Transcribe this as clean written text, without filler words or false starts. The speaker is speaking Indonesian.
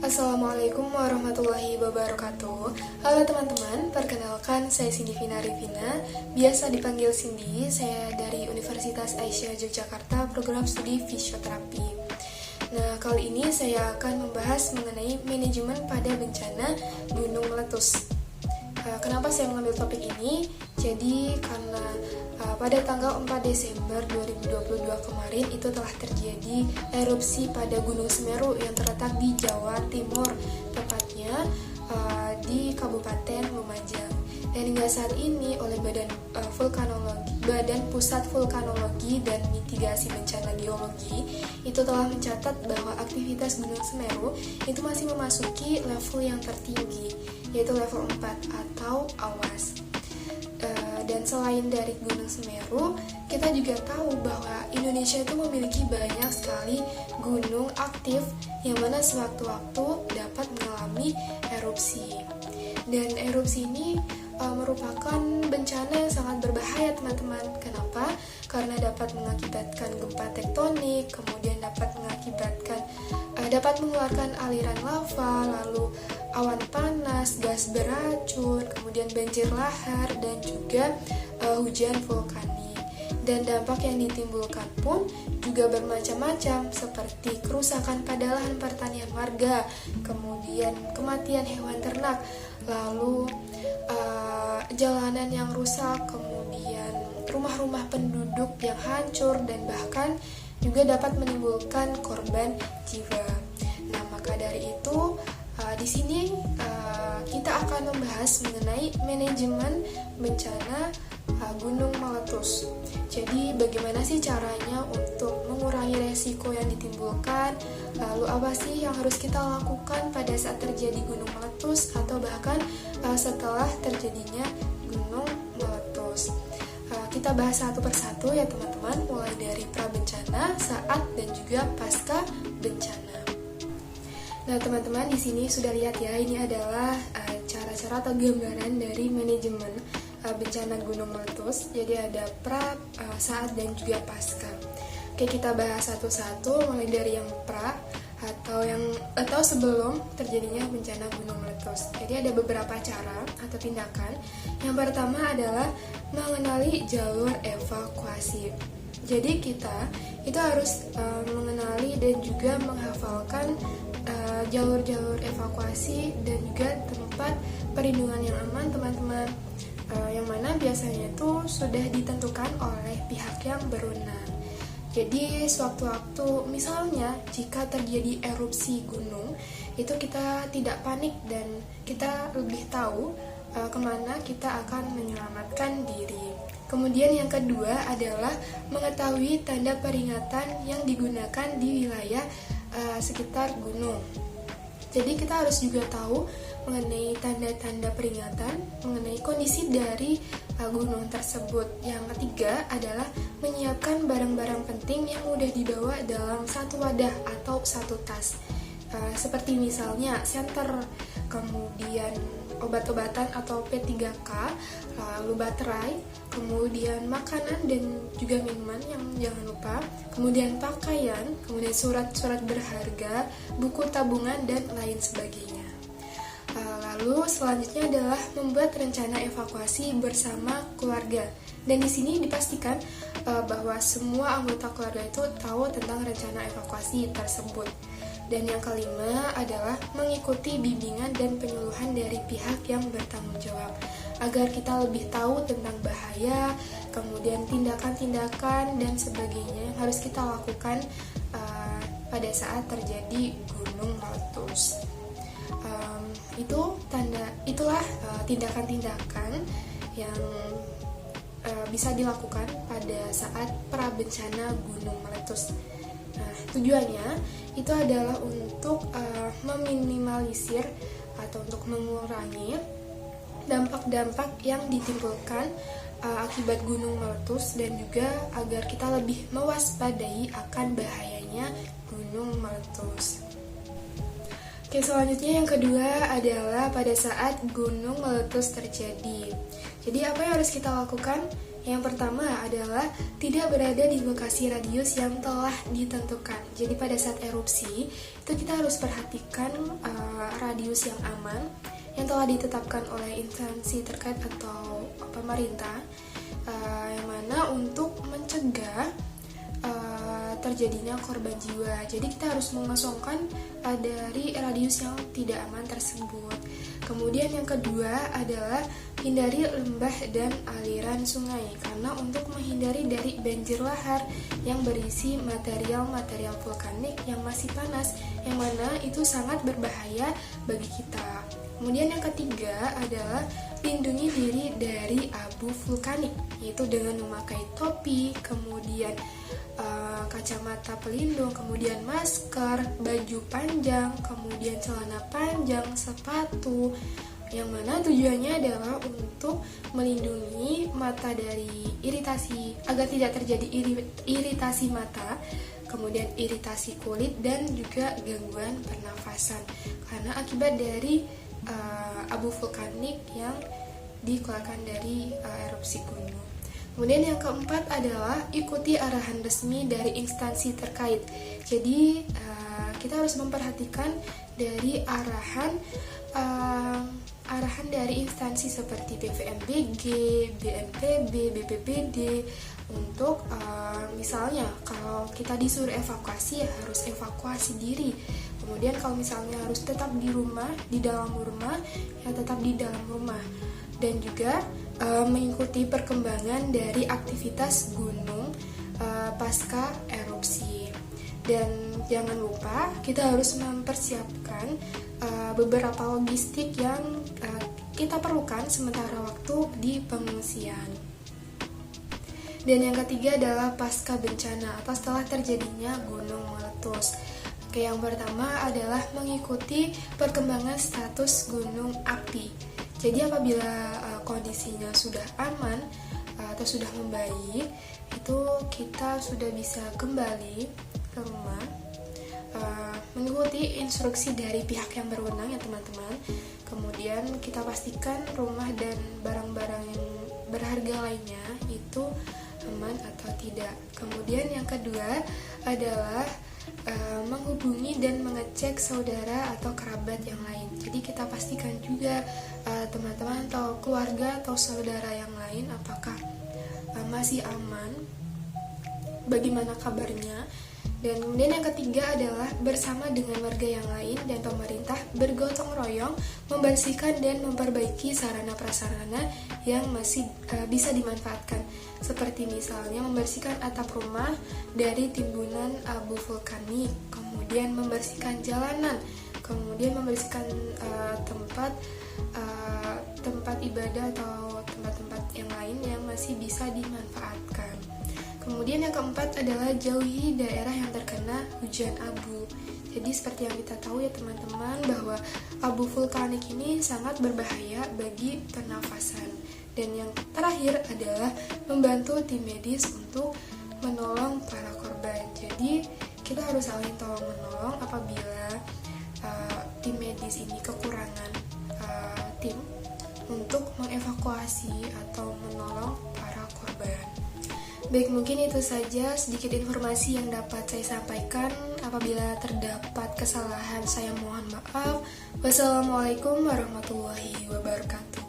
Assalamualaikum warahmatullahi wabarakatuh. Halo teman-teman, perkenalkan saya Cindy Vina Rivina, biasa dipanggil Cindy. Saya dari Universitas Aisyah Yogyakarta, program studi fisioterapi. Nah, kali ini saya akan membahas mengenai manajemen pada bencana gunung meletus. Kenapa saya mengambil topik ini? Jadi karena pada tanggal 4 Desember 2022 kemarin itu telah terjadi erupsi pada Gunung Semeru yang terletak di Jawa Timur, tepatnya di Kabupaten Lumajang. Dan hingga saat ini oleh Badan Pusat Vulkanologi dan Mitigasi Bencana Geologi itu telah mencatat bahwa aktivitas Gunung Semeru itu masih memasuki level yang tertinggi, yaitu level 4 atau awas. Dan selain dari Gunung Semeru, kita juga tahu bahwa Indonesia itu memiliki banyak sekali gunung aktif yang mana sewaktu-waktu dapat mengalami erupsi. Dan erupsi ini merupakan bencana yang sangat berbahaya, teman-teman. Kenapa? Karena dapat mengakibatkan gempa tektonik, kemudian dapat mengeluarkan aliran lava, lalu awan panas, gas beracun, kemudian banjir lahar, dan juga hujan vulkanik. Dan dampak yang ditimbulkan pun juga bermacam-macam, seperti kerusakan pada lahan pertanian warga, kemudian kematian hewan ternak, lalu jalanan yang rusak, kemudian rumah-rumah penduduk yang hancur, dan bahkan juga dapat menimbulkan korban jiwa. Nah, maka dari itu di sini kita akan membahas mengenai manajemen bencana gunung meletus. Jadi bagaimana sih caranya untuk mengurangi resiko yang ditimbulkan? Lalu apa sih yang harus kita lakukan pada saat terjadi gunung meletus atau bahkan setelah terjadinya gunung meletus? Kita bahas satu persatu ya teman-teman, mulai dari prabencana, saat, dan juga pasca bencana. Nah teman-teman, di sini sudah lihat ya, ini adalah cara-cara atau gambaran dari manajemen bencana gunung meletus. Jadi ada pra, saat, dan juga pasca. Oke, kita bahas satu-satu, mulai dari yang pra atau sebelum terjadinya bencana gunung meletus. Jadi ada beberapa cara atau tindakan. Yang pertama adalah mengenali jalur evakuasi. Jadi kita itu harus mengenali dan juga menghafalkan jalur-jalur evakuasi dan juga tempat perlindungan yang aman, teman-teman. Yang mana biasanya itu sudah ditentukan oleh pihak yang berwenang. Jadi sewaktu-waktu misalnya jika terjadi erupsi gunung, itu kita tidak panik dan kita lebih tahu kemana kita akan menyelamatkan diri. Kemudian yang kedua adalah mengetahui tanda peringatan yang digunakan di wilayah sekitar gunung. Jadi kita harus juga tahu mengenai tanda-tanda peringatan, mengenai kondisi dari gunung tersebut. Yang ketiga adalah menyiapkan barang-barang penting yang mudah dibawa dalam satu wadah atau satu tas. Seperti misalnya senter, kemudian obat-obatan atau P3K, lalu baterai, kemudian makanan dan juga minuman yang jangan lupa, kemudian pakaian, kemudian surat-surat berharga, buku tabungan, dan lain sebagainya. Lalu selanjutnya adalah membuat rencana evakuasi bersama keluarga. Dan di sini dipastikan bahwa semua anggota keluarga itu tahu tentang rencana evakuasi tersebut. Dan yang kelima adalah mengikuti bimbingan dan penyuluhan dari pihak yang bertanggung jawab agar kita lebih tahu tentang bahaya, kemudian tindakan-tindakan dan sebagainya yang harus kita lakukan pada saat terjadi gunung meletus. Itulah tindakan-tindakan yang bisa dilakukan pada saat prabencana gunung meletus. Nah, tujuannya itu adalah untuk meminimalisir atau untuk mengurangi dampak-dampak yang ditimbulkan akibat gunung meletus dan juga agar kita lebih mewaspadai akan bahayanya gunung meletus. Oke, selanjutnya yang kedua adalah pada saat gunung meletus terjadi. Jadi apa yang harus kita lakukan? Yang pertama adalah tidak berada di lokasi radius yang telah ditentukan. Jadi pada saat erupsi itu kita harus perhatikan radius yang aman yang telah ditetapkan oleh instansi terkait atau pemerintah, yang mana untuk mencegah terjadinya korban jiwa. Jadi kita harus mengosongkan dari radius yang tidak aman tersebut. Kemudian yang kedua adalah hindari lembah dan aliran sungai, karena untuk menghindari dari banjir lahar yang berisi material-material vulkanik yang masih panas, yang mana itu sangat berbahaya bagi kita. Kemudian yang ketiga adalah lindungi diri dari abu vulkanik, yaitu dengan memakai topi, kemudian kacamata pelindung, kemudian masker, baju panjang, kemudian celana panjang, sepatu, yang mana tujuannya adalah untuk melindungi mata dari iritasi, agar tidak terjadi iritasi mata, kemudian iritasi kulit, dan juga gangguan pernafasan karena akibat dari abu vulkanik yang dikeluarkan dari erupsi gunung. Kemudian yang keempat adalah ikuti arahan resmi dari instansi terkait. Jadi kita harus memperhatikan dari arahan dari instansi seperti PVMBG, BNPB, BPBD untuk misalnya kalau kita disuruh evakuasi ya harus evakuasi diri. Kemudian kalau misalnya harus tetap di rumah, di dalam rumah, ya tetap di dalam rumah. Dan juga mengikuti perkembangan dari aktivitas gunung pasca erupsi. Dan jangan lupa kita harus mempersiapkan beberapa logistik yang kita perlukan sementara waktu di pengungsian. Dan yang ketiga adalah pasca bencana atau setelah terjadinya gunung meletus. Oke, yang pertama adalah mengikuti perkembangan status gunung api. Jadi apabila kondisinya sudah aman atau sudah membaik, itu kita sudah bisa kembali ke rumah, mengikuti instruksi dari pihak yang berwenang ya teman-teman. Kemudian kita pastikan rumah dan barang-barang yang berharga lainnya itu aman atau tidak. Kemudian yang kedua adalah menghubungi dan mengecek saudara atau kerabat yang lain. Jadi kita pastikan juga teman-teman atau keluarga atau saudara yang lain apakah masih aman, bagaimana kabarnya. Dan kemudian yang ketiga adalah bersama dengan warga yang lain dan pemerintah bergotong royong membersihkan dan memperbaiki sarana prasarana yang masih bisa dimanfaatkan, seperti misalnya membersihkan atap rumah dari timbunan abu vulkanik, kemudian membersihkan jalanan, kemudian membersihkan tempat ibadah atau tempat-tempat yang lain yang masih bisa dimanfaatkan. Kemudian yang keempat adalah jauhi daerah yang terkena hujan abu. Jadi seperti yang kita tahu ya teman-teman, bahwa abu vulkanik ini sangat berbahaya bagi pernafasan. Dan yang terakhir adalah membantu tim medis untuk menolong para korban. Jadi kita harus saling tolong menolong apabila tim medis ini kekurangan tim untuk mengevakuasi atau menolong para korban. Baik, mungkin itu saja sedikit informasi yang dapat saya sampaikan. Apabila terdapat kesalahan, saya mohon maaf. Wassalamualaikum warahmatullahi wabarakatuh.